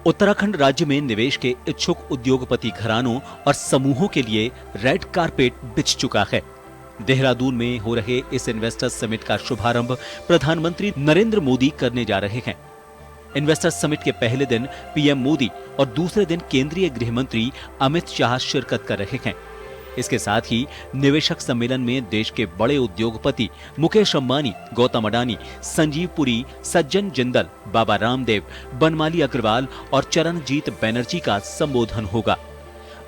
उत्तराखंड राज्य में निवेश के इच्छुक उद्योगपति घरानों और समूहों के लिए रेड कारपेट बिछ चुका है। देहरादून में हो रहे इस इन्वेस्टर्स समिट का शुभारंभ प्रधानमंत्री नरेंद्र मोदी करने जा रहे हैं। इन्वेस्टर्स समिट के पहले दिन पीएम मोदी और दूसरे दिन केंद्रीय गृह मंत्री अमित शाह शिरकत कर रहे हैं। इसके साथ ही निवेशक सम्मेलन में देश के बड़े उद्योगपति मुकेश अंबानी, गौतम अडानी, संजीव पुरी, सज्जन जिंदल, बाबा रामदेव, बनमाली अग्रवाल और चरणजीत बनर्जी का संबोधन होगा।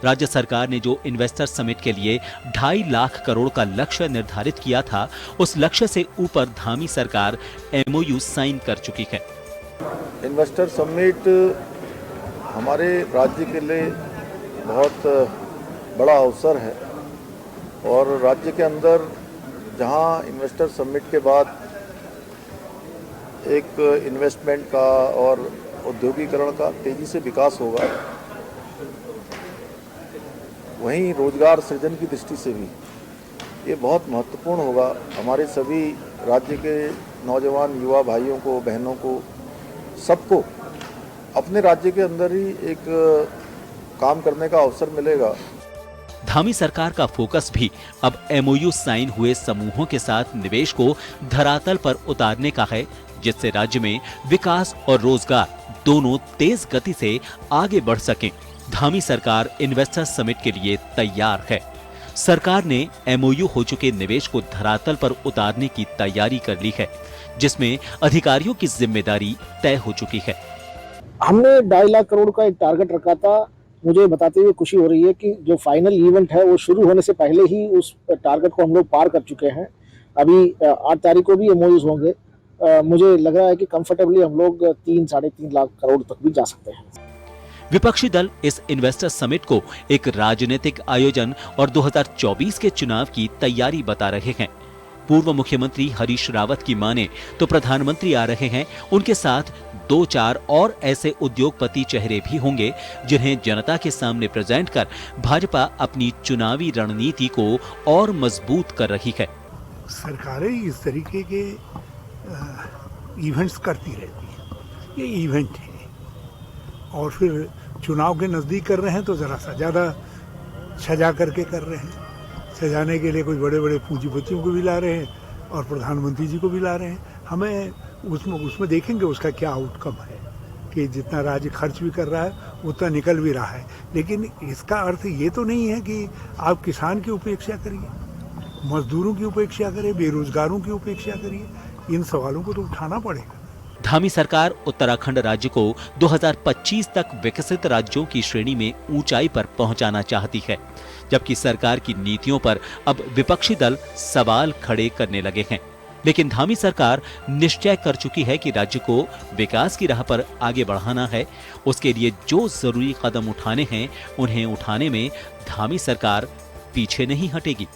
राज्य सरकार ने जो इन्वेस्टर समिट के लिए 2.5 लाख करोड़ का लक्ष्य निर्धारित किया था, उस लक्ष्य से ऊपर धामी सरकार एमओयू साइन कर चुकी है। इन्वेस्टर समिट हमारे राज्य के लिए बहुत बड़ा अवसर है और राज्य के अंदर जहां इन्वेस्टर समिट के बाद एक इन्वेस्टमेंट का और औद्योगिकरण का तेजी से विकास होगा, वहीं रोजगार सृजन की दृष्टि से भी ये बहुत महत्वपूर्ण होगा। हमारे सभी राज्य के नौजवान युवा भाइयों को, बहनों को, सबको अपने राज्य के अंदर ही एक काम करने का अवसर मिलेगा। धामी सरकार का फोकस भी अब एमओयू साइन हुए समूहों के साथ निवेश को धरातल पर उतारने का है, जिससे राज्य में विकास और रोजगार दोनों तेज गति से आगे बढ़ सकें। धामी सरकार इन्वेस्टर समिट के लिए तैयार है। सरकार ने एमओयू हो चुके निवेश को धरातल पर उतारने की तैयारी कर ली है, जिसमें अधिकारियों की जिम्मेदारी तय हो चुकी है। हमने 2.5 लाख करोड़ का एक टारगेट रखा था। मुझे बताते हुए खुशी हो रही है कि जो फाइनल इवेंट है वो शुरू होने से पहले ही उस टारगेट को हम लोग पार कर चुके हैं। अभी 8 तारीख को भी एमओयूज होंगे। मुझे लग रहा है कि कंफर्टेबली हम लोग 3-3.5 लाख करोड़ तक भी जा सकते हैं। विपक्षी दल इस इन्वेस्टर समिट को एक राजनीतिक आयोजन और 2024 के चुनाव की तैयारी बता रहे हैं। पूर्व मुख्यमंत्री हरीश रावत की माने तो प्रधानमंत्री आ रहे हैं, उनके साथ 2-4 और ऐसे उद्योगपति चेहरे भी होंगे जिन्हें जनता के सामने प्रेजेंट कर भाजपा अपनी चुनावी रणनीति को और मजबूत कर रही है। सरकारें इस तरीके के इवेंट्स करती रहती हैं। ये इवेंट है और फिर चुनाव के नजदीक कर रहे हैं तो जरा सा ज्यादा सजा करके कर रहे हैं। सजाने के लिए कुछ बड़े बड़े पूंजीपतियों को भी ला रहे हैं और प्रधानमंत्री जी को भी ला रहे हैं। हमें उसमें देखेंगे उसका क्या आउटकम है कि जितना राज्य खर्च भी कर रहा है उतना निकल भी रहा है। लेकिन इसका अर्थ ये तो नहीं है कि आप किसान की उपेक्षा करिए, मजदूरों की उपेक्षा करिए, बेरोजगारों की उपेक्षा करिए। इन सवालों को तो उठाना पड़ेगा। धामी सरकार उत्तराखंड राज्य को 2025 तक विकसित राज्यों की श्रेणी में ऊंचाई पर पहुंचाना चाहती है, जबकि सरकार की नीतियों पर अब विपक्षी दल सवाल खड़े करने लगे हैं। लेकिन धामी सरकार निश्चय कर चुकी है कि राज्य को विकास की राह पर आगे बढ़ाना है। उसके लिए जो जरूरी कदम उठाने हैं, उन्हें उठाने में धामी सरकार पीछे नहीं हटेगी।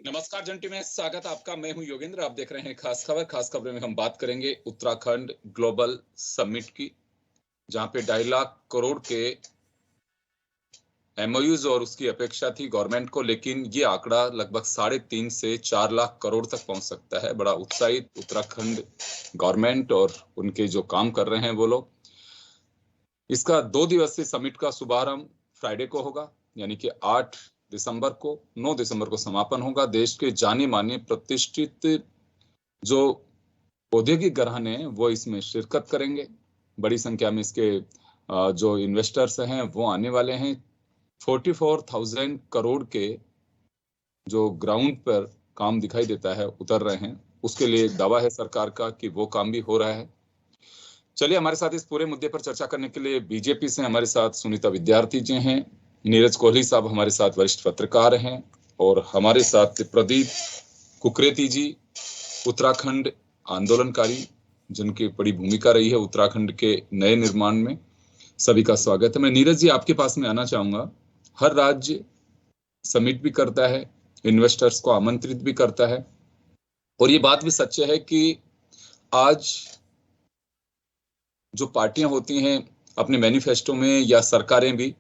नमस्कार जंटी में स्वागत आपका। मैं हूं योगेंद्र। आप देख रहे हैं खास खबर। खास खबर में हम बात करेंगे उत्तराखंड ग्लोबल समिट की, जहां पे 2.5 लाख करोड़ के एमओयूज और उसकी अपेक्षा थी गवर्नमेंट को, लेकिन ये आंकड़ा लगभग 3.5 से 4 लाख करोड़ तक पहुंच सकता है। बड़ा उत्साहित उत्तराखंड गवर्नमेंट और उनके जो काम कर रहे हैं वो लोग। इसका 2 दिवसीय समिट का शुभारंभ फ्राइडे को होगा, यानी कि 8 दिसंबर को। 9 दिसंबर को समापन होगा। देश के जाने माने प्रतिष्ठित जो औद्योगिक घराने हैं वो इसमें शिरकत करेंगे। बड़ी संख्या में इसके जो इन्वेस्टर्स हैं वो आने वाले हैं। 44,000 करोड़ के जो ग्राउंड पर काम दिखाई देता है उतर रहे हैं, उसके लिए एक दावा है सरकार का कि वो काम भी हो रहा है। चलिए, हमारे साथ इस पूरे मुद्दे पर चर्चा करने के लिए बीजेपी से हमारे साथ सुनीता विद्यार्थी जी हैं, नीरज कोहली साहब हमारे साथ वरिष्ठ पत्रकार हैं, और हमारे साथ प्रदीप कुकरेती जी, उत्तराखंड आंदोलनकारी, जिनकी बड़ी भूमिका रही है उत्तराखंड के नए निर्माण में। सभी का स्वागत है। मैं नीरज जी आपके पास में आना चाहूंगा। हर राज्य समिट भी करता है, इन्वेस्टर्स को आमंत्रित भी करता है, और ये बात भी सच है कि आज जो पार्टियां होती हैं अपने मैनिफेस्टो में, या सरकारें भी,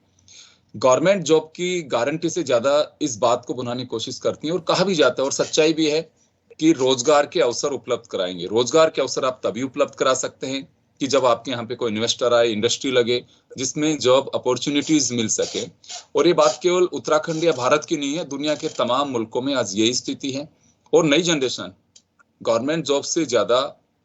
गवर्नमेंट जॉब की गारंटी से ज्यादा इस बात को बनाने की कोशिश करती है, और कहा भी जाता है और सच्चाई भी है कि रोजगार के अवसर उपलब्ध कराएंगे। रोजगार के अवसर आप तभी उपलब्ध करा सकते हैं कि जब आपके यहाँ पे कोई इन्वेस्टर आए, इंडस्ट्री लगे, जिसमें जॉब अपॉर्चुनिटीज मिल सके। और ये बात केवल उत्तराखंड या भारत की नहीं है, दुनिया के तमाम मुल्कों में आज यही स्थिति है। और नई जनरेशन गवर्नमेंट जॉब से ज्यादा,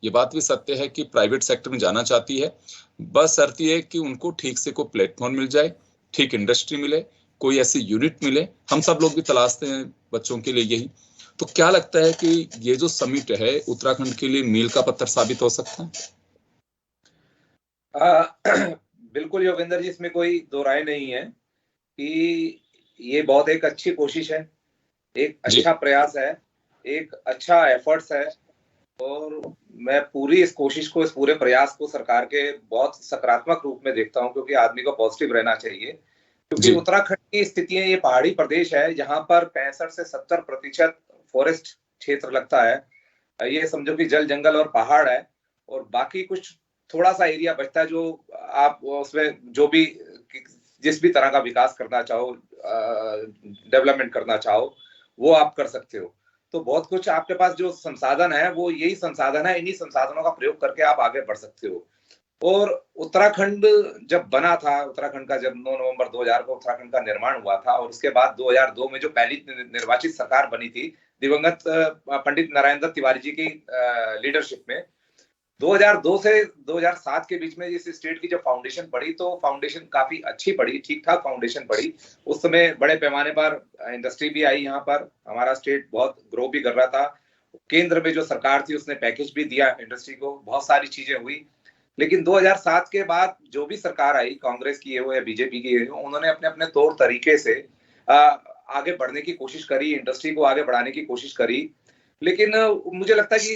ये बात भी सत्य है कि प्राइवेट सेक्टर में जाना चाहती है। बस शर्त ये है कि उनको ठीक से कोई प्लेटफॉर्म मिल जाए, ठीक इंडस्ट्री मिले, कोई ऐसी यूनिट मिले। हम सब लोग भी तलाशते हैं बच्चों के लिए यही। तो क्या लगता है कि ये जो समिट है उत्तराखंड के लिए मील का पत्थर साबित हो सकता है? बिल्कुल योगेंद्र जी, इसमें कोई दो राय नहीं है कि ये बहुत एक अच्छी कोशिश है, एक अच्छा प्रयास है, एक अच्छा एफर्ट्स है। और मैं पूरी इस कोशिश को, इस पूरे प्रयास को सरकार के बहुत सकारात्मक रूप में देखता हूं, क्योंकि आदमी को पॉजिटिव रहना चाहिए। क्योंकि उत्तराखंड की स्थितियां, ये पहाड़ी प्रदेश है जहां पर 65 से 70% फॉरेस्ट क्षेत्र लगता है। ये समझो कि जल, जंगल और पहाड़ है, और बाकी कुछ थोड़ा सा एरिया बचता है जो आप उसमें जो भी जिस भी तरह का विकास करना चाहो, डेवलपमेंट करना चाहो, वो आप कर सकते हो। तो बहुत कुछ आपके पास जो संसाधन है वो यही संसाधन है, इन्हीं संसाधनों का प्रयोग करके आप आगे बढ़ सकते हो। और उत्तराखंड जब बना था, उत्तराखंड का जब 9 नवंबर 2000 को उत्तराखंड का निर्माण हुआ था, और उसके बाद 2002 में जो पहली निर्वाचित सरकार बनी थी दिवंगत पंडित नारायण दत्त तिवारी जी की लीडरशिप में, 2002 से 2007 के बीच में इस स्टेट की जब फाउंडेशन पड़ी, तो फाउंडेशन काफी अच्छी पड़ी, ठीक ठाक फाउंडेशन पड़ी। उस समय बड़े पैमाने पर इंडस्ट्री भी आई यहाँ पर, हमारा स्टेट बहुत ग्रो भी कर रहा था। केंद्र में जो सरकार थी उसने पैकेज भी दिया इंडस्ट्री को, बहुत सारी चीजें हुई। लेकिन 2007 के बाद जो भी सरकार आई, कांग्रेस की हो या बीजेपी की हो, उन्होंने अपने अपने तौर तरीके से आगे बढ़ने की कोशिश करी, इंडस्ट्री को आगे बढ़ाने की कोशिश करी। लेकिन मुझे लगता है कि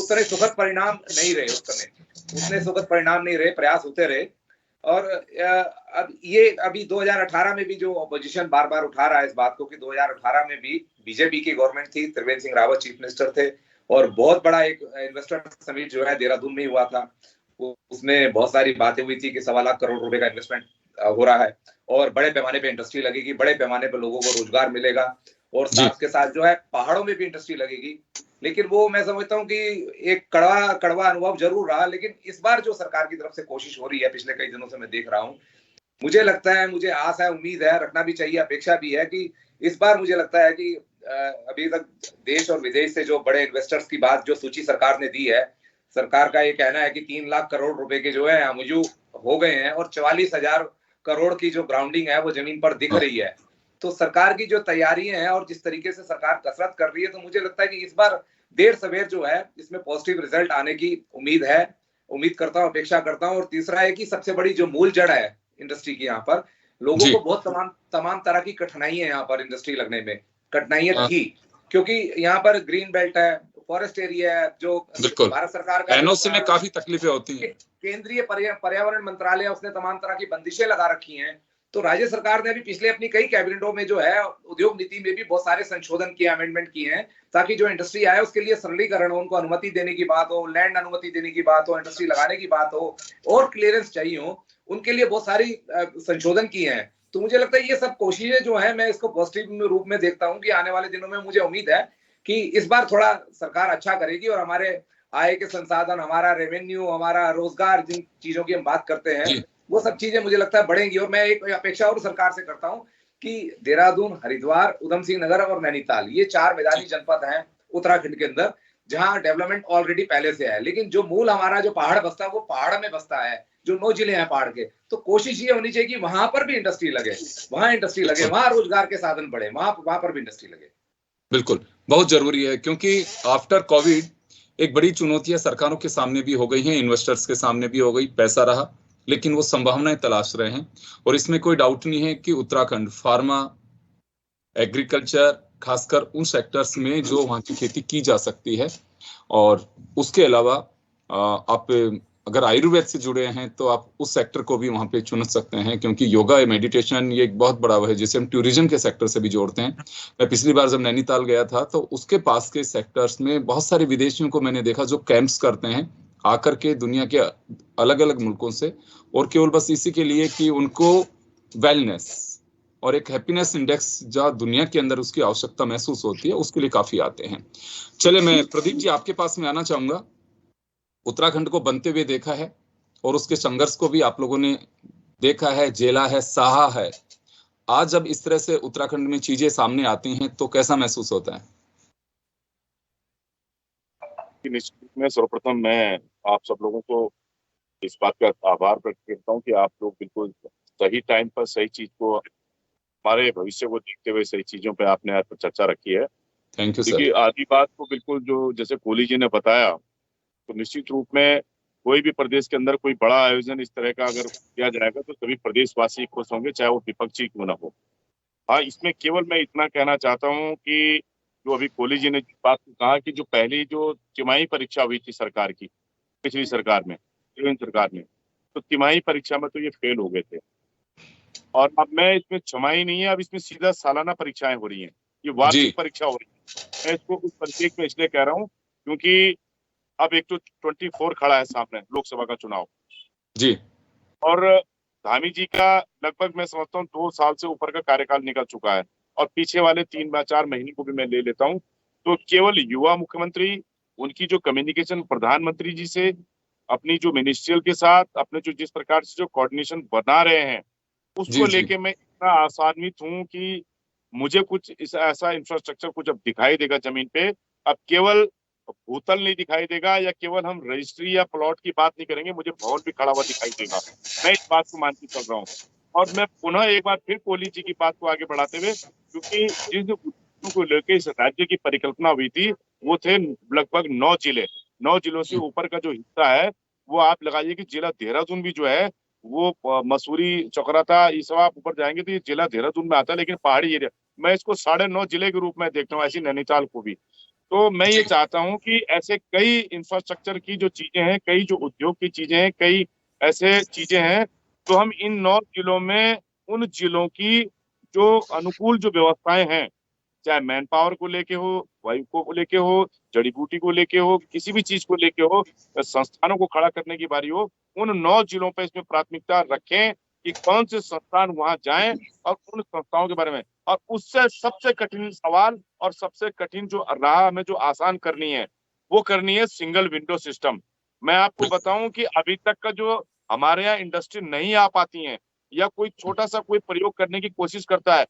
उतने सुखद परिणाम नहीं रहे उस समय, उतने सुखद परिणाम नहीं रहे, प्रयास होते रहे। और अब ये अभी 2018 में भी जो ऑपोजिशन बार बार उठा रहा है इस बात को कि 2018 में भी बीजेपी की गवर्नमेंट थी, त्रिवेंद्र सिंह रावत चीफ मिनिस्टर थे, और बहुत बड़ा एक इन्वेस्टर समिट जो है देहरादून में ही हुआ था। उसमें बहुत सारी बातें हुई थी कि 1.25 लाख करोड़ रुपए का इन्वेस्टमेंट हो रहा है, और बड़े पैमाने पे इंडस्ट्री लगेगी, बड़े पैमाने पे लोगों को रोजगार मिलेगा, और साथ के साथ जो है पहाड़ों में भी इंडस्ट्री लगेगी। लेकिन वो मैं समझता हूँ कि एक कड़वा अनुभव जरूर रहा। लेकिन इस बार जो सरकार की तरफ से कोशिश हो रही है, पिछले कई दिनों से मैं देख रहा हूँ, मुझे लगता है, मुझे आस है, उम्मीद है, रखना भी चाहिए, अपेक्षा भी है कि इस बार मुझे लगता है कि अभी तक देश और विदेश से जो बड़े इन्वेस्टर्स की बात जो सूची सरकार ने दी है, सरकार का ये कहना है कि 3 लाख करोड़ रुपए के जो है अमजू हो गए हैं, और 44,000 करोड़ की जो ग्राउंडिंग है वो जमीन पर दिख रही है। तो सरकार की जो तैयारियां हैं और जिस तरीके से सरकार कसरत कर रही है, तो मुझे लगता है कि इस बार देर सवेर जो है इसमें पॉजिटिव रिजल्ट आने की उम्मीद है, उम्मीद करता हूँ, अपेक्षा करता हूँ। और तीसरा है कि सबसे बड़ी जो मूल जड़ है इंडस्ट्री की, यहाँ पर लोगों को बहुत तमाम तरह की कठिनाइयां यहाँ पर इंडस्ट्री लगने में कठिनाइयां थी, क्योंकि यहाँ पर ग्रीन बेल्ट है, फॉरेस्ट एरिया है, जो भारत सरकार का एनओसी में काफी तकलीफें होती हैं, केंद्रीय पर्यावरण मंत्रालय उसने तमाम तरह की बंदिशें लगा रखी हैं। तो राज्य सरकार ने भी पिछले अपनी कई कैबिनेटों में जो है उद्योग नीति में भी बहुत सारे संशोधन किए, अमेंडमेंट किए हैं, ताकि जो इंडस्ट्री आए उसके लिए सरलीकरण हो, उनको अनुमति देने की बात हो, लैंड अनुमति देने की बात हो, इंडस्ट्री लगाने की बात हो, और क्लियरेंस चाहिए हो, उनके लिए बहुत सारी संशोधन किए हैं। तो मुझे लगता है ये सब कोशिशें जो है, मैं इसको पॉजिटिव रूप में देखता हूँ कि आने वाले दिनों में मुझे उम्मीद है कि इस बार थोड़ा सरकार अच्छा करेगी, और हमारे आय के संसाधन, हमारा रेवेन्यू, हमारा रोजगार, जिन चीजों की हम बात करते हैं, वो सब चीजें मुझे लगता है बढ़ेंगी। और मैं एक अपेक्षा और सरकार से करता हूं कि देहरादून, हरिद्वार, उधम सिंह नगर और नैनीताल, ये 4 मैदानी जनपद हैं उत्तराखंड के अंदर, जहां डेवलपमेंट ऑलरेडी पहले से है। लेकिन जो मूल हमारा जो पहाड़ बसता है वो पहाड़ में बसता है, जो 9 जिले हैं पहाड़ के। तो कोशिश ये होनी चाहिए कि वहां पर भी इंडस्ट्री लगे, वहां इंडस्ट्री लगे, वहां रोजगार के साधन बढ़े, वहां पर भी इंडस्ट्री लगे। बिल्कुल, बहुत जरूरी है, क्योंकि आफ्टर कोविड एक बड़ी चुनौतियां सरकारों के सामने भी हो गई हैं, इन्वेस्टर्स के सामने भी हो गई। पैसा रहा, लेकिन वो संभावनाएं तलाश रहे हैं। और इसमें कोई डाउट नहीं है कि उत्तराखंड फार्मा, एग्रीकल्चर, खासकर उन सेक्टर्स में जो वहाँ की खेती की जा सकती है, और उसके अलावा आप अगर आयुर्वेद से जुड़े हैं तो आप उस सेक्टर को भी वहाँ पे चुन सकते हैं, क्योंकि योगा, मेडिटेशन, ये एक बहुत बड़ा है जिसे हम टूरिज्म के सेक्टर से भी जोड़ते हैं। मैं पिछली बार जब नैनीताल गया था तो उसके पास के सेक्टर्स में बहुत सारे विदेशियों को मैंने देखा जो कैंप्स करते हैं आकर के दुनिया के अलग अलग मुल्कों से, और केवल बस इसी के लिए कि उनको वेलनेस, और एक हैप्पीनेस इंडेक्स जो दुनिया के अंदर उसकी आवश्यकता महसूस होती है, उसके लिए काफी आते हैं। चले, मैं प्रदीप जी आपके पास में आना चाहूंगा। उत्तराखंड को बनते हुए देखा है और उसके संघर्ष को भी आप लोगों ने देखा है, झेला है, सहा है। आज जब इस तरह से उत्तराखंड में चीजें सामने आती हैं तो कैसा महसूस होता है? निश्चित में सर्वप्रथम मैं आप सब लोगों को इस बात का आभार व्यक्त करता हूँ कि आप लोग बिल्कुल सही टाइम पर सही चीज को, हमारे भविष्य को देखते हुए सही चीजों पे आपने आज चर्चा रखी है। Thank you sir. क्योंकि आधी बात को बिल्कुल जो जैसे कोहली जी ने बताया, तो निश्चित रूप में कोई भी प्रदेश के अंदर कोई बड़ा आयोजन इस तरह का अगर किया जाएगा तो सभी प्रदेशवासी खुश होंगे, चाहे वो विपक्षी क्यों ना हो। हाँ, इसमें केवल मैं इतना कहना चाहता हूँ कि जो अभी कोहली जी ने बात कहा कि जो पहली जो तिमाही परीक्षा हुई थी सरकार की, पिछली सरकार में, सरकार में, तो तिमाही परीक्षा में तो ये फेल हो गए थे। और अब मैं इसमें छमाही नहीं है, अब इसमें सीधा सालाना परीक्षाएं हो रही हैं, ये वार्षिक परीक्षा हो रही है। मैं इसको उस परिप्रेक्ष्य में इसलिए कह रहा हूँ क्योंकि अब एक तो 24 खड़ा है सामने, लोकसभा का चुनाव जी, और धामी जी का लगभग मैं समझता हूँ 2 साल से ऊपर का कार्यकाल निकल चुका है, और पीछे वाले 3-4 महीने को भी मैं ले लेता हूँ, तो केवल युवा मुख्यमंत्री, उनकी जो कम्युनिकेशन प्रधानमंत्री जी से, अपनी जो मिनिस्ट्रियल के साथ अपने जो जिस प्रकार से जो कोऑर्डिनेशन बना रहे हैं, उसको लेके मैं इतना आसान्वित हूँ कि मुझे कुछ ऐसा इंफ्रास्ट्रक्चर कुछ अब दिखाई देगा जमीन पे। अब केवल भूतल नहीं दिखाई देगा या केवल हम रजिस्ट्री या प्लॉट की बात नहीं करेंगे, मुझे भवन भी खड़ा हुआ दिखाई देगा। मैं इस बात को मानते चल रहा हूँ। और मैं पुनः एक बार फिर कोहली जी की बात को आगे बढ़ाते हुए, क्योंकि जिन उद्योगों को लेकर इस राज्य की परिकल्पना हुई थी वो थे लगभग 9 जिले। 9 जिलों से ऊपर का जो हिस्सा है वो आप लगाइए कि जिला देहरादून भी जो है वो मसूरी, चकराता, ये सब आप ऊपर जाएंगे तो ये जिला देहरादून में आता है, लेकिन पहाड़ी एरिया, मैं इसको 9.5 जिले के रूप में देखता हूँ, ऐसी नैनीताल को भी। तो मैं ये चाहता हूँ कि ऐसे कई इंफ्रास्ट्रक्चर की जो चीजें हैं, कई जो उद्योग की चीजें हैं, कई ऐसे चीजें हैं, तो हम इन 9 जिलों में उन जिलों की जो अनुकूल जो व्यवस्थाएं हैं, चाहे मैन पावर को लेके हो, वायु को लेके हो, जड़ी बूटी को लेके हो, किसी भी चीज को लेके हो, संस्थानों को खड़ा करने की बारी हो, उन 9 जिलों पे इसमें प्राथमिकता रखें कि कौन से संस्थान वहां जाएं और उन संस्थाओं के बारे में। और उससे सबसे कठिन सवाल और सबसे कठिन जो राह हमें जो आसान करनी है, वो करनी है सिंगल विंडो सिस्टम। मैं आपको बताऊं कि अभी तक का जो हमारे यहाँ इंडस्ट्री नहीं आ पाती है या कोई छोटा सा कोई प्रयोग करने की कोशिश करता है,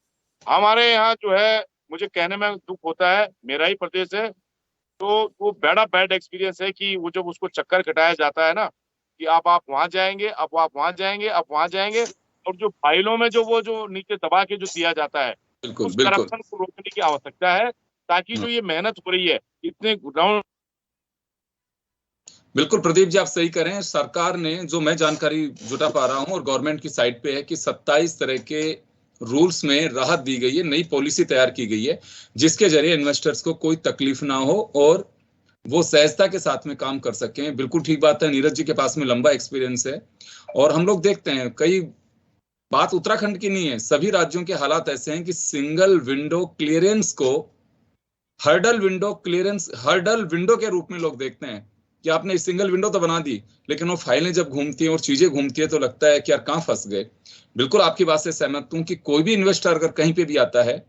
हमारे यहाँ जो है, मुझे कहने में दुख होता है, मेरा ही प्रदेश है, तो वो बड़ा बैड एक्सपीरियंस है कि वो जब उसको चक्कर कटाया जाता है ना कि आप वहां जाएंगे, अब आप वहां जाएंगे, अब वहां जाएंगे, और जो फाइलों में जो वो जो नीचे दबा के जो दिया जाता है, उस करप्शन को रोकने की आवश्यकता है, ताकि जो ये मेहनत हो रही है इतने ग्राउंड। बिल्कुल प्रदीप जी, आप सही करें। सरकार ने, जो मैं जानकारी जुटा पा रहा हूं और गवर्नमेंट की साइट पे है, कि 27 तरह के रूल्स में राहत दी गई है, नई पॉलिसी तैयार की गई है, जिसके जरिए इन्वेस्टर्स को कोई तकलीफ ना हो और वो सहजता के साथ में काम कर सकें। बिल्कुल ठीक बात है, नीरज जी के पास में लंबा एक्सपीरियंस है और हम लोग देखते हैं, कई बात उत्तराखंड की नहीं है, सभी राज्यों के हालात ऐसे हैं कि सिंगल विंडो क्लियरेंस को हर्डल विंडो के रूप में लोग देखते हैं कि आपने सिंगल विंडो तो बना दी, लेकिन वो फाइलें जब घूमती हैं और चीजें घूमती है तो लगता है कि यार कहां फंस गए। बिल्कुल आपकी बात से सहमत हूं कि कोई भी इन्वेस्टर अगर कहीं पे भी आता है,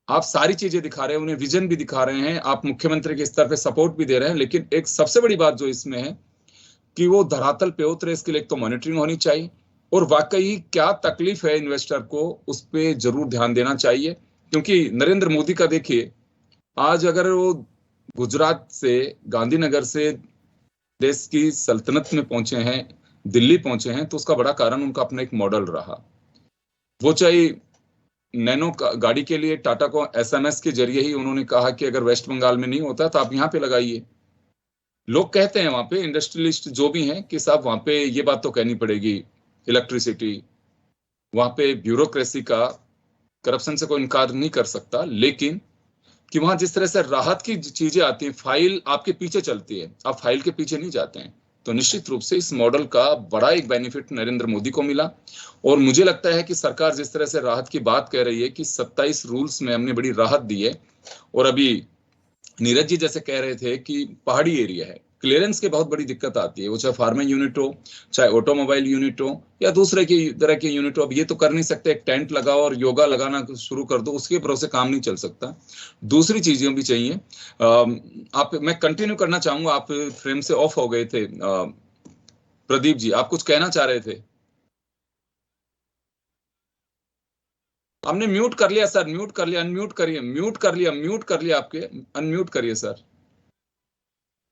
आप सारी चीजें दिखा रहे हैं, उन्हें विजन भी दिखा रहे हैं, आप मुख्यमंत्री के स्तर पे सपोर्ट भी दे रहे हैं, लेकिन एक सबसे बड़ी बात जो इसमें है कि वो धरातल पे उतरे, इसके लिए एक तो मॉनिटरिंग होनी चाहिए और वाकई क्या तकलीफ है इन्वेस्टर को, उस पर जरूर ध्यान देना चाहिए। क्योंकि नरेंद्र मोदी का देखिए, आज अगर वो गुजरात से, गांधीनगर से देश की सल्तनत में पहुंचे हैं, दिल्ली पहुंचे हैं, तो उसका बड़ा कारण उनका अपना एक मॉडल रहा। वो चाहे नैनो गाड़ी के लिए टाटा को SMS के जरिए ही उन्होंने कहा कि अगर वेस्ट बंगाल में नहीं होता तो आप यहाँ पे लगाइए। लोग कहते हैं वहां पे, इंडस्ट्रियलिस्ट जो भी हैं, कि साहब वहां पे ये बात तो कहनी पड़ेगी, इलेक्ट्रिसिटी, वहां पे ब्यूरोक्रेसी का, करप्शन से कोई इनकार नहीं कर सकता, लेकिन कि वहां जिस तरह से राहत की चीजें आती हैं, फाइल आपके पीछे चलती है, आप फाइल के पीछे नहीं जाते हैं, तो निश्चित रूप से इस मॉडल का बड़ा एक बेनिफिट नरेंद्र मोदी को मिला। और मुझे लगता है कि सरकार जिस तरह से राहत की बात कह रही है कि 27 रूल्स में हमने बड़ी राहत दी है, और अभी नीरज जी जैसे कह रहे थे कि पहाड़ी एरिया है, क्लियरेंस की बहुत बड़ी दिक्कत आती है, वो चाहे फार्मा यूनिट हो, चाहे ऑटोमोबाइल यूनिट हो या दूसरे की तरह के यूनिट हो। अब ये तो कर नहीं सकते, एक टेंट लगाओ और योगा लगाना शुरू कर दो, उसके भरोसे काम नहीं चल सकता। दूसरी चीजें भी चाहिए। मैं कंटिन्यू करना चाहूंगा, आप फ्रेम से ऑफ हो गए थे। प्रदीप जी, आप कुछ कहना चाह रहे थे? हमने म्यूट कर लिया सर, म्यूट कर लिया, अनम्यूट करिए, म्यूट कर लिया, म्यूट कर लिया, आपके अनम्यूट करिए सर।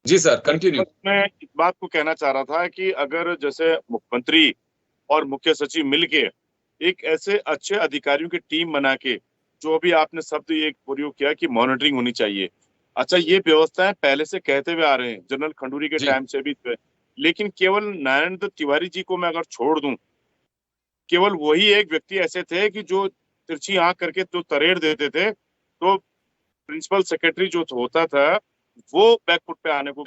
जी सर, कंटिन्यू। मैं इस बात को कहना चाह रहा था कि अगर जैसे मुख्यमंत्री और मुख्य सचिव मिलके एक ऐसे अच्छे अधिकारियों की टीम बना के, जो भी आपने शब्द ये प्रयोग किया कि मॉनिटरिंग होनी चाहिए, अच्छा ये व्यवस्थाएं पहले से कहते हुए आ रहे हैं, जनरल खंडूरी के टाइम से भी, लेकिन केवल नारायण दत्त तिवारी जी को मैं अगर छोड़ दूं, केवल वही एक व्यक्ति ऐसे थे कि जो तिरछी आंख करके तो तरेड़ देते थे, तो प्रिंसिपल सेक्रेटरी जो होता था वो बैकफुट पे आने को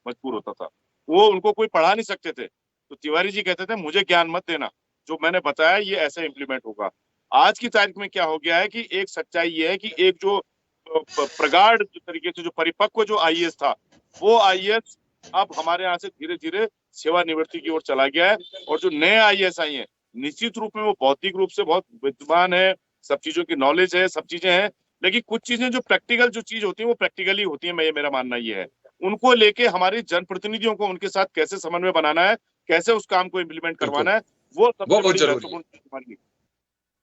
मजबूर होता था। वो उनको कोई पढ़ा नहीं सकते थे, तो तिवारी जी कहते थे मुझे ज्ञान मत देना, जो मैंने बताया ये ऐसे इम्प्लीमेंट होगा। आज की तारीख में क्या हो गया है कि एक सच्चाई ये है कि एक जो प्रगाढ़ तरीके से जो परिपक्व जो आईएएस था, वो आईएएस अब हमारे यहाँ से धीरे धीरे सेवानिवृत्ति की ओर चला गया है। और जो नए आईएएस आई हैं, निश्चित रूप में वो भौतिक रूप से बहुत विद्वान है, सब चीजों की नॉलेज है, सब चीजें हैं, लेकिन कुछ चीजें जो प्रैक्टिकल जो चीज होती है वो प्रैक्टिकली होती है। मेरा मानना ये है, उनको लेके हमारे जनप्रतिनिधियों को उनके साथ कैसे समन्वय बनाना है, कैसे उस काम को इम्प्लीमेंट करवाना है, वो सबसे बड़ी महत्वपूर्ण चीज हमारी।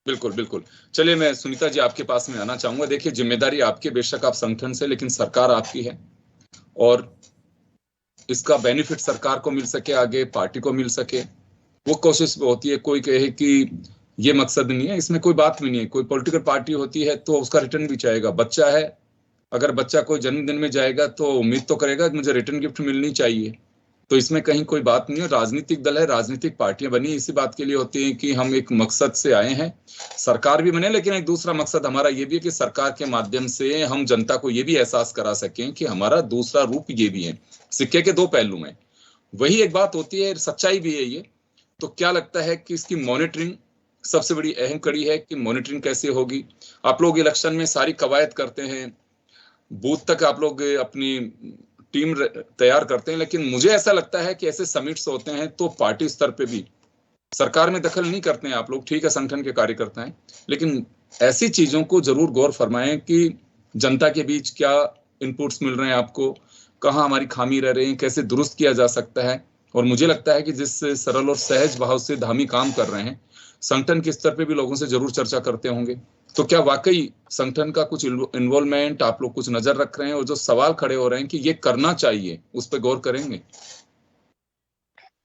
बिल्कुल बिल्कुल। चलिए मैं सुनीता जी आपके पास में आना चाहूंगा। देखिए, जिम्मेदारी आपकी, बेशक आप संगठन से, लेकिन सरकार आपकी है और इसका बेनिफिट सरकार को मिल सके, आगे पार्टी को मिल सके, वो कोशिश होती है। कोई कहे कि ये मकसद नहीं है, इसमें कोई बात भी नहीं है। कोई पॉलिटिकल पार्टी होती है तो उसका रिटर्न भी चाहेगा। बच्चा है, अगर बच्चा कोई जन्मदिन में जाएगा तो उम्मीद तो करेगा कि मुझे रिटर्न गिफ्ट मिलनी चाहिए। तो इसमें कहीं कोई बात नहीं है। राजनीतिक दल है, राजनीतिक पार्टियां बनी इसी बात के लिए होती हैं कि हम एक मकसद से आए हैं, सरकार भी बने, लेकिन एक दूसरा मकसद हमारा ये भी है कि सरकार के माध्यम से हम जनता को ये भी एहसास करा सकें कि हमारा दूसरा रूप ये भी है, सिक्के के दो पहलू हैं। वही एक बात होती है, सच्चाई भी है ये। तो क्या लगता है कि इसकी मॉनिटरिंग सबसे बड़ी अहम कड़ी है कि मॉनिटरिंग कैसे होगी। आप लोग इलेक्शन में सारी कवायद करते हैं, बूथ तक आप लोग अपनी टीम तैयार करते हैं, लेकिन मुझे ऐसा लगता है कि ऐसे समिट्स होते हैं तो पार्टी स्तर पे भी, सरकार में दखल नहीं करते हैं आप लोग, ठीक है संगठन के कार्यकर्ता हैं, लेकिन ऐसी चीजों को जरूर गौर फरमाएं कि जनता के बीच क्या इनपुट्स मिल रहे हैं आपको, कहाँ हमारी खामी रह रही है, कैसे दुरुस्त किया जा सकता है। और मुझे लगता है कि जिस सरल और सहज भाव से धामी काम कर रहे हैं, संगठन के स्तर पे भी लोगों से जरूर चर्चा करते होंगे। तो क्या वाकई संगठन का कुछ इन्वॉल्वमेंट, आप लोग कुछ नजर रख रहे हैं, और जो सवाल खड़े हो रहे हैं कि ये करना चाहिए, उस पर गौर करेंगे?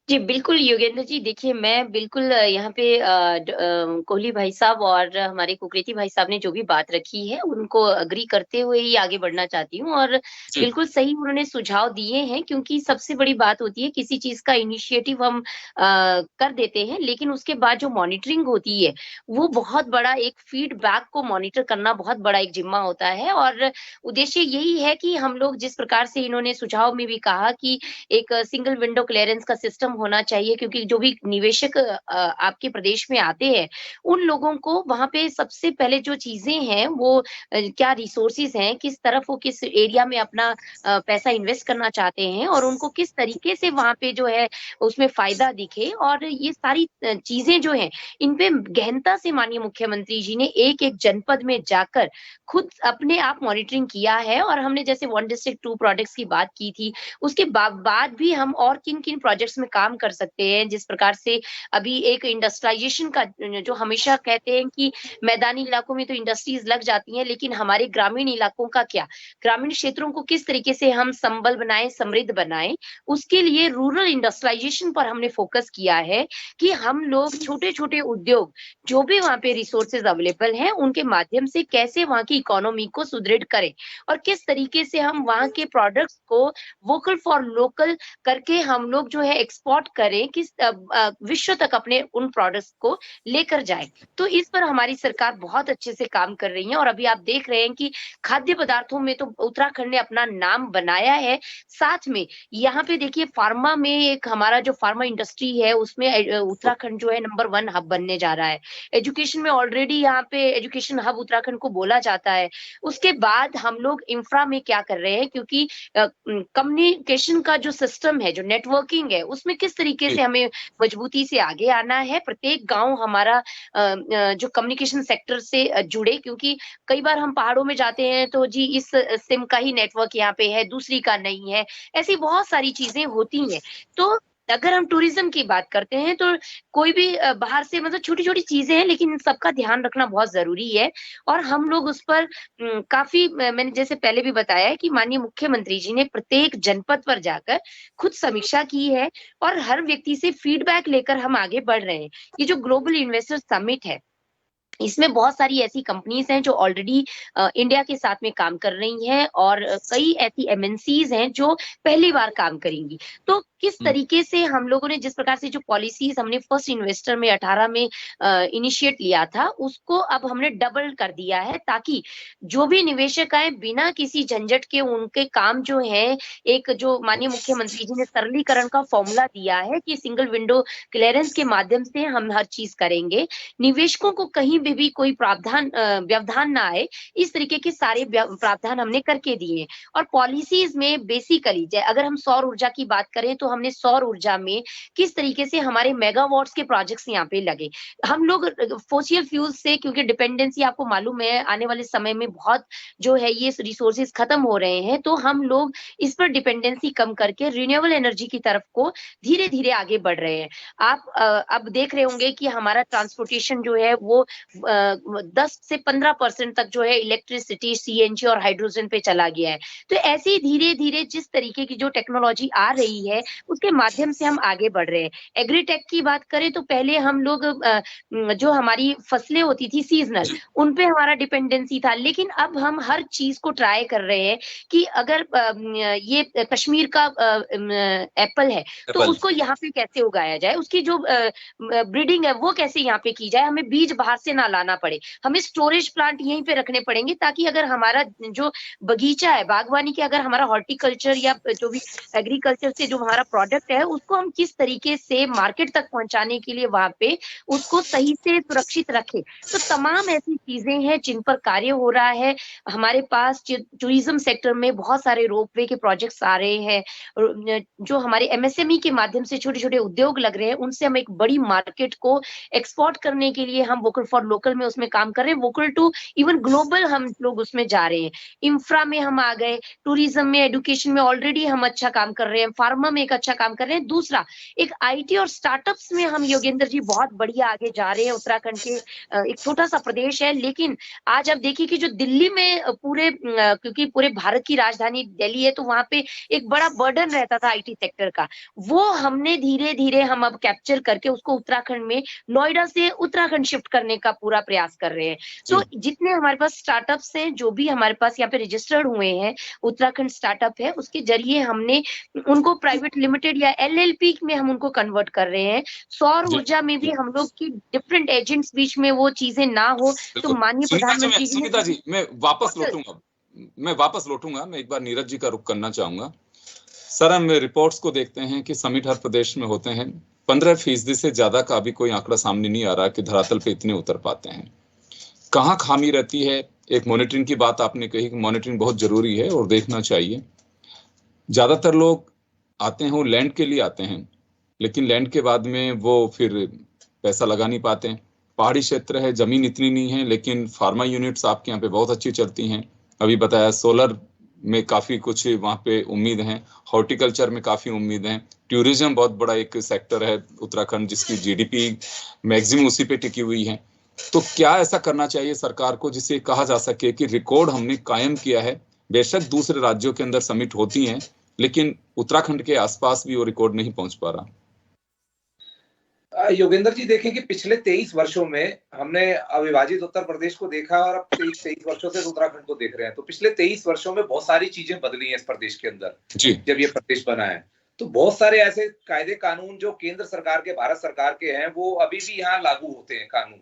जी, बिल्कुल योगेंद्र जी, देखिए मैं बिल्कुल यहाँ पे कोहली भाई साहब और हमारे कुकरेती भाई साहब ने जो भी बात रखी है, उनको एग्री करते हुए ही आगे बढ़ना चाहती हूँ। और बिल्कुल सही उन्होंने सुझाव दिए हैं, क्योंकि सबसे बड़ी बात होती है किसी चीज़ का इनिशिएटिव हम कर देते हैं, लेकिन उसके बाद जो मॉनिटरिंग होती है, वो बहुत बड़ा एक फीडबैक को मॉनिटर करना बहुत बड़ा एक जिम्मा होता है। और उद्देश्य यही है कि हम लोग जिस प्रकार से इन्होंने सुझाव में भी कहा कि एक सिंगल विंडो क्लियरेंस का सिस्टम होना चाहिए, क्योंकि जो भी निवेशक आपके प्रदेश में आते हैं, उन लोगों को वहां पे सबसे पहले जो चीजें हैं वो क्या रिसोर्सेज हैं, किस तरफ वो किस एरिया में अपना पैसा इन्वेस्ट करना चाहते हैं और उनको किस तरीके से वहां पे जो है उसमें फायदा दिखे, और ये सारी चीजें जो हैं इन पे गहनता से माननीय मुख्यमंत्री जी ने एक एक जनपद में जाकर खुद अपने आप मॉनिटरिंग किया है। और हमने जैसे 1 डिस्ट्रिक्ट 2 प्रोजेक्ट्स की बात की थी, उसके बाद भी हम और किन किन प्रोजेक्ट्स में काम कर सकते हैं। जिस प्रकार से अभी एक इंडस्ट्रियलाइजेशन का, जो हमेशा कहते हैं कि मैदानी इलाकों में तो इंडस्ट्रीज लग जाती हैं, लेकिन हमारे ग्रामीण इलाकों का क्या, ग्रामीण क्षेत्रों को किस तरीके से हम संबल बनाएं, समृद्ध बनाएं, उसके लिए रूरल इंडस्ट्रियलाइजेशन पर हमने फोकस किया है कि हम लोग छोटे छोटे उद्योग जो भी वहां पे रिसोर्सेज अवेलेबल हैं उनके माध्यम से कैसे वहां की इकोनॉमी को सुदृढ़ करें, और किस तरीके से हम वहां के प्रोडक्ट्स को वोकल फॉर लोकल करके हम लोग जो है एक्सपोर्ट एक्सपोर्ट करें, कि विश्व तक अपने उन प्रोडक्ट्स को लेकर जाए। तो इस पर हमारी सरकार बहुत अच्छे से काम कर रही है और अभी आप देख रहे हैं कि खाद्य पदार्थों में तो उत्तराखंड ने अपना नाम बनाया है। साथ में यहाँ पे देखिए फार्मा में एक हमारा जो फार्मा इंडस्ट्री है उसमें उत्तराखंड जो है नंबर 1 हब बनने जा रहा है। एजुकेशन में ऑलरेडी यहाँ पे एजुकेशन हब उत्तराखंड को बोला जाता है। उसके बाद हम लोग इंफ्रा में क्या कर रहे हैं, क्योंकि कम्युनिकेशन का जो सिस्टम है, जो नेटवर्किंग है, उसमें किस तरीके से हमें मजबूती से आगे आना है। प्रत्येक गांव हमारा जो कम्युनिकेशन सेक्टर से जुड़े, क्योंकि कई बार हम पहाड़ों में जाते हैं तो जी इस सिम का ही नेटवर्क यहाँ पे है, दूसरी का नहीं है। ऐसी बहुत सारी चीजें होती हैं। तो अगर हम टूरिज्म की बात करते हैं तो कोई भी बाहर से, मतलब छोटी-छोटी चीजें हैं, लेकिन इन सबका ध्यान रखना बहुत ज़रूरी है और हम लोग उस पर काफ़ी मैंने जैसे पहले भी बताया है कि माननीय मुख्यमंत्री जी ने प्रत्येक जनपद पर जाकर खुद समीक्षा की है और हर व्यक्ति से फीडबैक लेकर हम आगे बढ़ रहे हैं। ये जो ग्लोबल इन्वेस्टर समिट है, इसमें बहुत सारी ऐसी कंपनीज हैं जो ऑलरेडी इंडिया के साथ में काम कर रही हैं और कई ऐसी एमएनसीज हैं जो पहली बार काम करेंगी। तो किस तरीके से हम लोगों ने, जिस प्रकार से जो पॉलिसीज हमने फर्स्ट इन्वेस्टर में 18 में इनिशिएट लिया था, उसको अब हमने डबल कर दिया है, ताकि जो भी निवेशक आए बिना किसी झंझट के उनके काम जो है, एक जो माननीय मुख्यमंत्री जी ने सरलीकरण का फॉर्मूला दिया है कि सिंगल विंडो क्लियरेंस के माध्यम से हम हर चीज करेंगे, निवेशकों को कहीं भी कोई प्रावधान व्यवधान ना आए, इस तरीके के सारे प्रावधान हमने करके दिए हैं। और पॉलिसीज में बेसिकली अगर हम सौर ऊर्जा की बात करें तो हमने सौर ऊर्जा में किस तरीके से हमारे मेगावाट्स के प्रोजेक्ट्स यहाँ पे लगे। हम लोग फोसिल फ्यूल से, क्योंकि डिपेंडेंसी आपको मालूम है आने वाले समय में बहुत जो है ये रिसोर्सेज खत्म हो रहे हैं, तो हम लोग इस पर डिपेंडेंसी कम करके रिन्यूएबल एनर्जी की तरफ को धीरे धीरे आगे बढ़ रहे हैं। आप अब देख रहे होंगे कि हमारा ट्रांसपोर्टेशन जो है वो 10 से 15% तक जो है इलेक्ट्रिसिटी, सीएनजी और हाइड्रोजन पे चला गया है। तो ऐसे ही धीरे धीरे जिस तरीके की जो टेक्नोलॉजी आ रही है उसके माध्यम से हम आगे बढ़ रहे हैं। एग्रीटेक की बात करें तो पहले हम लोग जो हमारी फसलें होती थी सीजनल, उन पे हमारा डिपेंडेंसी था, लेकिन अब हम हर चीज को ट्राई कर रहे हैं कि अगर ये कश्मीर का एप्पल है तो उसको यहाँ पे कैसे उगाया जाए, उसकी जो ब्रीडिंग है वो कैसे यहाँ पे की जाए, हमें बीज बाहर से ना लाना पड़े, हमें स्टोरेज प्लांट यहीं पे रखने पड़ेंगे, ताकि अगर हमारा जो बगीचा है बागवानी के, अगर हमारा हॉर्टिकल्चर या जो भी एग्रीकल्चर से जो हमारा प्रोडक्ट है उसको हम किस तरीके से मार्केट तक पहुंचाने के लिए वहां पे उसको सही से सुरक्षित रखें। तो तमाम ऐसी चीजें हैं जिन पर कार्य हो रहा है। हमारे पास टूरिज्म सेक्टर में बहुत सारे रोपवे के प्रोजेक्ट्स आ रहे हैं, जो हमारे एमएसएमई के माध्यम से छोटे छोटे उद्योग लग रहे हैं, उनसे हम एक बड़ी मार्केट को एक्सपोर्ट करने के लिए हम वोकल फॉर लोकल में उसमें काम कर रहे हैं। वोकल टू इवन ग्लोबल हम लोग उसमें जा रहे हैं। इंफ्रा में हम आ गए, टूरिज्म में, एजुकेशन में ऑलरेडी हम अच्छा काम कर रहे हैं, फार्मा में एक अच्छा काम कर रहे हैं। दूसरा, एक आईटी और स्टार्टअप्स में हम योगेंद्र जी बहुत बढ़िया आगे जा रहे हैं। उत्तराखंड के एक छोटा सा प्रदेश है, लेकिन आज आप देखिए कि जो दिल्ली में पूरे, क्योंकि पूरे भारत की राजधानी दिल्ली है, तो वहां पे एक बड़ा बर्डन रहता था आईटी सेक्टर का, वो हमने धीरे धीरे हम अब कैप्चर करके उसको उत्तराखंड में, नोएडा से उत्तराखंड शिफ्ट करने का पूरा प्रयास कर रहे हैं। तो जितने हमारे पास स्टार्टअप्स हैं, जो भी हमारे पास यहाँ पे रजिस्टर्ड हुए हैं, उत्तराखंड स्टार्टअप है, उसके जरिए हमने उनको प्राइवेट लिमिटेड या एलएलपी में हम उनको कन्वर्ट कर रहे हैं। सौर ऊर्जा में भी हम लोग की डिफरेंट एजेंट्स बीच में वो चीजें ना हो, तो माननीय प्रधानमंत्री सुनीता जी, मैं वापस लौटूंगा। मैं एक बार नीरज जी का रुख करना चाहूंगा। सर, हम रिपोर्ट्स को देखते हैं कि समिट हर प्रदेश में होते हैं, 15% से ज्यादा का अभी कोई आंकड़ा सामने नहीं आ रहा कि धरातल पे इतने उतर पाते हैं। कहाँ खामी रहती है? एक मॉनिटरिंग की बात आपने कही कि मॉनिटरिंग बहुत जरूरी है और देखना चाहिए। ज्यादातर लोग आते हैं, वो लैंड के लिए आते हैं, लेकिन लैंड के बाद में वो फिर पैसा लगा नहीं पाते हैं। पहाड़ी क्षेत्र है, जमीन इतनी नहीं है, लेकिन फार्मा यूनिट्स आपके यहाँ पे बहुत अच्छी चलती हैं। अभी बताया सोलर में काफी कुछ वहाँ पे उम्मीद है, हॉर्टिकल्चर में काफी उम्मीद है, टूरिज्म बहुत बड़ा एक सेक्टर है उत्तराखंड जिसकी जीडीपी मैक्सिमम उसी पे टिकी हुई है। तो क्या ऐसा करना चाहिए सरकार को जिससे कहा जा सके कि रिकॉर्ड हमने कायम किया है? बेशक दूसरे राज्यों के अंदर समिट होती हैं, लेकिन उत्तराखंड के आसपास भी वो रिकॉर्ड नहीं पहुंच पा रहा। योगेंद्र जी, देखें कि पिछले 23 वर्षों में हमने अविभाजित उत्तर प्रदेश को देखा और अब 23 वर्षों से उत्तराखंड को देख रहे हैं। तो पिछले 23 वर्षों में बहुत सारी चीजें बदली हैं इस प्रदेश के अंदर जब ये प्रदेश बना है। तो बहुत सारे ऐसे कायदे कानून जो केंद्र सरकार के, भारत सरकार के हैं, वो अभी भी यहाँ लागू होते हैं कानून,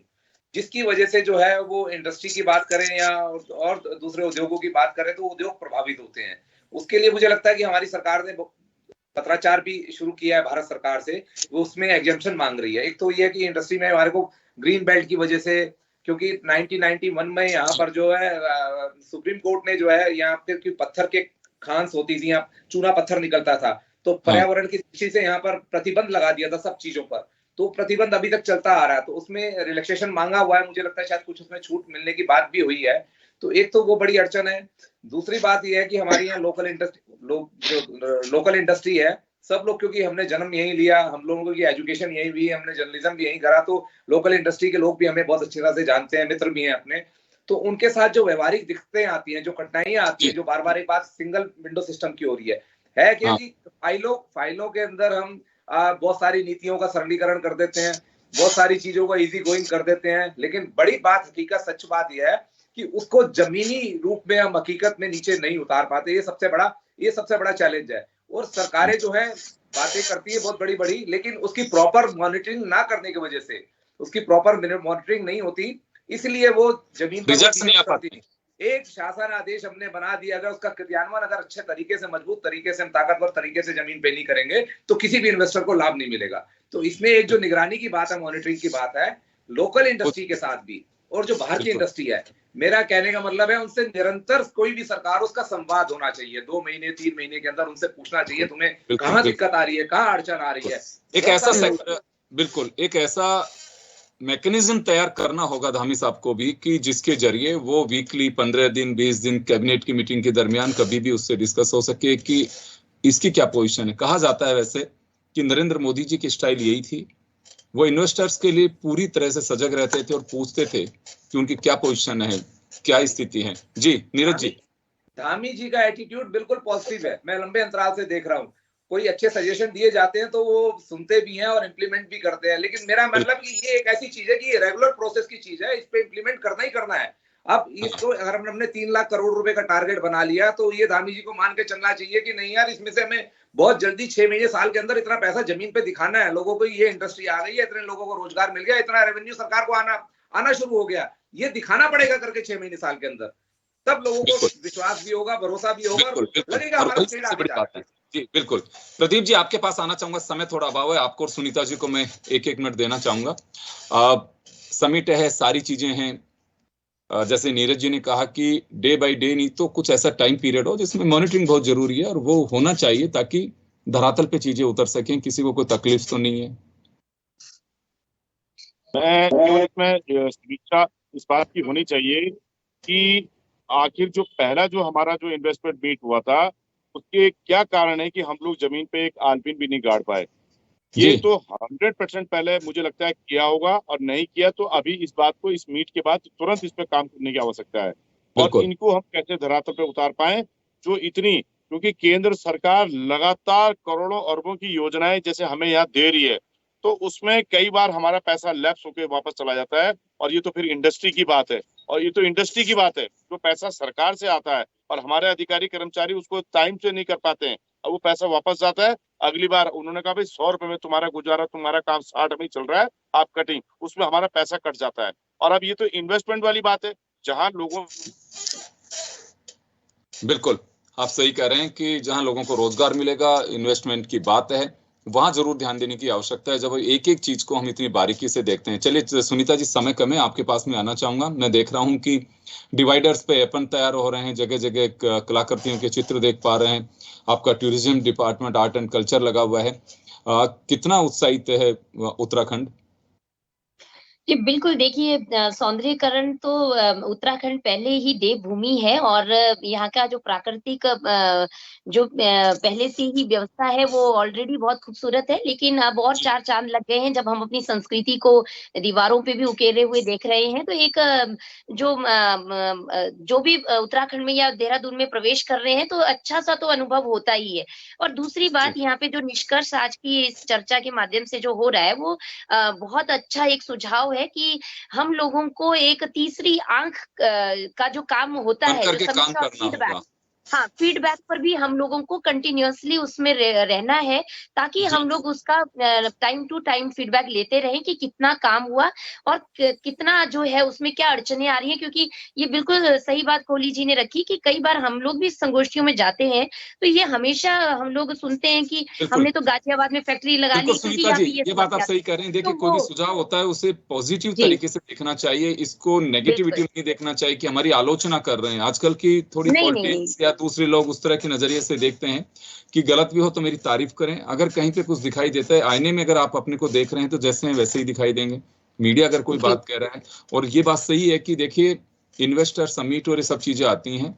जिसकी वजह से जो है वो इंडस्ट्री की बात करें या और दूसरे उद्योगों की बात करें तो उद्योग प्रभावित होते हैं। उसके लिए मुझे लगता है कि हमारी सरकार ने पत्राचार भी शुरू किया है भारत सरकार से, वो उसमें एग्जेम्पशन मांग रही है। एक तो ये कि इंडस्ट्री में हमारे को ग्रीन बेल्ट की वजह से, क्योंकि 1991 में यहाँ पर जो है सुप्रीम कोर्ट ने जो है यहाँ पे कि पत्थर के खांस होती थी, यहाँ चूना पत्थर निकलता था, तो पर्यावरण की दृष्टि से यहाँ पर प्रतिबंध लगा दिया था सब चीजों पर। तो प्रतिबंध अभी तक चलता आ रहा है, तो उसमें रिलैक्सेशन मांगा हुआ है, मुझे लगता है शायद कुछ उसमें छूट मिलने की बात भी हुई है। तो एक तो वो बड़ी अड़चन है। दूसरी बात यह है कि हमारी यहाँ लोकल इंडस्ट्री है, सब लोग, क्योंकि हमने जन्म यहीं लिया, हम लोगों की एजुकेशन यहीं हुई, हमने जर्नलिज्म भी यहीं करा, तो लोकल इंडस्ट्री के लोग भी हमें बहुत अच्छी तरह से जानते हैं, मित्र भी हैं अपने। तो उनके साथ जो व्यवहारिक दिक्कतें आती हैं, जो कठिनाइयां आती है, जो बार बार एक बात सिंगल विंडो सिस्टम की हो रही है कि जी फाइलों के अंदर हम बहुत सारी नीतियों का सरलीकरण कर देते हैं, बहुत सारी चीजों को इजी गोइंग कर देते हैं, लेकिन बड़ी बात, हकीकत, सच बात यह है कि उसको जमीनी रूप में हम हकीकत में नीचे नहीं उतार पाते। ये सबसे बड़ा चैलेंज है। और सरकारें जो है बातें करती है बहुत बड़ी बड़ी, लेकिन उसकी प्रॉपर मॉनिटरिंग ना करने की वजह से, उसकी प्रॉपर मॉनिटरिंग नहीं होती, इसलिए वो जमीन पर नहीं आ पाती। एक शासन आदेश हमने बना दिया, अगर उसका क्रियान्वयन अगर अच्छे तरीके से, मजबूत तरीके से, हम ताकतवर तरीके से जमीन पे नहीं करेंगे तो किसी भी इन्वेस्टर को लाभ नहीं मिलेगा। तो इसमें एक जो निगरानी की बात है, मॉनिटरिंग की बात है, लोकल इंडस्ट्री के साथ भी, और जो बाहर की इंडस्ट्री है, मेरा कहने का मतलब है उनसे निरंतर कोई भी सरकार, उसका संवाद होना चाहिए। 2 महीने 3 महीने के अंदर उनसे पूछना चाहिए तुम्हें कहाँ दिक्कत आ रही है, कहाँ अड़चन आ रही है। एक ऐसा मैकेनिज्म तैयार करना होगा धामी साहब को भी, कि जिसके जरिए वो वीकली 15 दिन 20 दिन कैबिनेट की मीटिंग के दरमियान कभी भी उससे डिस्कस हो सके कि इसकी क्या पोजीशन है। कहा जाता है वैसे कि नरेंद्र मोदी जी की स्टाइल यही थी, वो इन्वेस्टर्स के लिए पूरी तरह से सजग रहते थे और पूछते थे कि उनकी क्या पोजीशन है, क्या स्थिति है। जी नीरज जी। धामी जी का एटीट्यूड बिल्कुल पॉजिटिव है, मैं लंबे अंतराल से देख रहा हूँ। कोई अच्छे सजेशन दिए जाते हैं तो वो सुनते भी हैं और इम्प्लीमेंट भी करते हैं, लेकिन मेरा मतलब कि ये एक ऐसी चीज है कि ये रेगुलर प्रोसेस की चीज है, इस पे इम्प्लीमेंट करना ही करना है। अब इसको अगर हमने 3 लाख करोड़ रुपए का टारगेट बना लिया, तो ये धामी जी को मान के चलना चाहिए कि नहीं यार, इसमें से हमें बहुत जल्दी 6 महीने साल के अंदर इतना पैसा जमीन पे दिखाना है लोगों को, ये इंडस्ट्री आ गई है, इतने लोगों को रोजगार मिल गया, इतना रेवेन्यू सरकार को आना शुरू हो गया, ये दिखाना पड़ेगा करके 6 महीने साल के अंदर, तब लोगों को विश्वास भी होगा, भरोसा भी होगा, लगेगा हमारा खेल आगे जा रहा है। जी बिल्कुल। प्रदीप जी आपके पास आना चाहूंगा, समय थोड़ा अभाव है, आपको और सुनीता जी को मैं 1-1 मिनट देना चाहूंगा। समिट है, सारी चीजें हैं, जैसे नीरज जी ने कहा कि डे बाय डे नहीं तो कुछ ऐसा टाइम पीरियड हो जिसमें मॉनिटरिंग बहुत जरूरी है, और वो होना चाहिए ताकि धरातल पे चीजें उतर सकें, किसी को कोई तकलीफ तो नहीं है। मैं केवल इसमें समीक्षा इस बात की होनी चाहिए कि आखिर जो पहला जो हमारा जो इन्वेस्टमेंट मीट हुआ था, उसके क्या कारण है कि हम लोग जमीन पे एक आलपिन भी नहीं गाड़ पाए। ये तो 100% पहले मुझे लगता है किया होगा, और नहीं किया तो अभी इस बात को, इस मीट के बाद तुरंत इस पे काम करने की आवश्यकता है, और इनको हम कैसे धरातल पे उतार पाए जो इतनी, क्योंकि केंद्र सरकार लगातार करोड़ों अरबों की योजनाएं जैसे हमें यहाँ दे रही है, तो उसमें कई बार हमारा पैसा लैप्स होकर वापस चला जाता है, और ये तो फिर इंडस्ट्री की बात है, और ये तो इंडस्ट्री की बात है, जो पैसा सरकार से आता है और हमारे अधिकारी कर्मचारी उसको टाइम से नहीं कर पाते हैं, और वो पैसा वापस जाता है। अगली बार उन्होंने कहा भाई 100 रुपए में तुम्हारा गुजारा, तुम्हारा काम 60 में चल रहा है, आप कटिंग, उसमें हमारा पैसा कट जाता है। और अब ये तो इन्वेस्टमेंट वाली बात है, जहां लोगों, बिल्कुल आप सही कह रहे हैं कि जहां लोगों को रोजगार मिलेगा, इन्वेस्टमेंट की बात है, वहां जरूर ध्यान देने की आवश्यकता है, जब एक एक चीज को हम इतनी बारीकी से देखते हैं। चलिए सुनीता जी, समय कम है, आपके पास में आना चाहूंगा। मैं देख रहा हूं कि डिवाइडर्स पे एपन तैयार हो रहे हैं, जगह जगह कलाकृतियों के चित्र देख पा रहे हैं, आपका tourism department art and culture लगा हुआ है। कितना उत्साहित है उत्तराखंड? जी बिल्कुल, देखिए सौंदर्यीकरण तो उत्तराखंड पहले ही देवभूमि है, और यहाँ का जो प्राकृतिक जो पहले से ही व्यवस्था है वो ऑलरेडी बहुत खूबसूरत है, लेकिन अब और 4 चांद लग गए हैं जब हम अपनी संस्कृति को दीवारों पे भी उकेरे हुए देख रहे हैं। तो एक जो भी उत्तराखंड में या देहरादून में प्रवेश कर रहे हैं तो अच्छा सा तो अनुभव होता ही है। और दूसरी बात, यहाँ पे जो निष्कर्ष आज की इस चर्चा के माध्यम से जो हो रहा है वो बहुत अच्छा एक सुझाव है कि हम लोगों को एक तीसरी आंख का जो काम होता है, जो समीक्षा फीडबैक, हाँ, फीडबैक पर भी हम लोगों को कंटिन्यूअसली उसमें रहना है, ताकि हम लोग उसका टाइम टू टाइम फीडबैक लेते रहें कि कितना काम हुआ और कितना जो है उसमें क्या अड़चने आ रही हैं, क्योंकि ये बिल्कुल सही बात कोहली जी ने रखी कि कई बार हम लोग भी संगोष्ठियों में जाते हैं, तो ये हमेशा हम लोग सुनते हैं कि हमने तो गाजियाबाद में फैक्ट्री लगा ली, क्योंकि यहाँ पे ये बात आप सही कह रहे हैं। देखिए, कोई भी सुझाव होता है उसे पॉजिटिव तरीके से देखना चाहिए, इसको नेगेटिविटी नहीं देखना चाहिए कि हमारी आलोचना कर रहे हैं। आजकल की थोड़ी पॉलिटिक्स या दूसरे लोग उस तरह के नजरिए से देखते हैं कि गलत भी हो तो मेरी तारीफ करें, अगर कहीं पे कुछ दिखाई देता है, आईने में अगर आप अपने को देख रहे हैं तो जैसे हैं वैसे ही दिखाई देंगे। मीडिया अगर कोई बात कह रहा है, और ये बात सही है कि देखिए इन्वेस्टर समिट और ये सब चीजें आती हैं,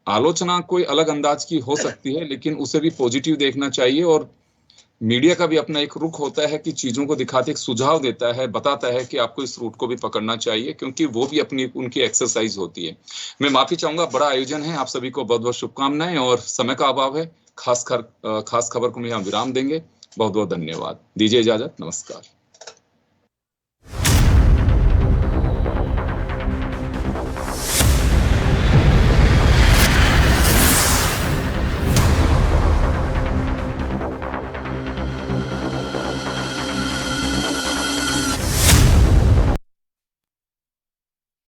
आलोचना कोई अलग अंदाज की हो सकती है, लेकिन उसे भी पॉजिटिव देखना चाहिए। और मीडिया का भी अपना एक रुख होता है कि चीजों को दिखाते एक सुझाव देता है, बताता है कि आपको इस रूट को भी पकड़ना चाहिए, क्योंकि वो भी अपनी उनकी एक्सरसाइज होती है। मैं माफी चाहूंगा, बड़ा आयोजन है, आप सभी को बहुत बहुत शुभकामनाएं, और समय का अभाव है, खास खबर को हम यहाँ विराम देंगे। बहुत बहुत धन्यवाद, दीजिए इजाजत, नमस्कार।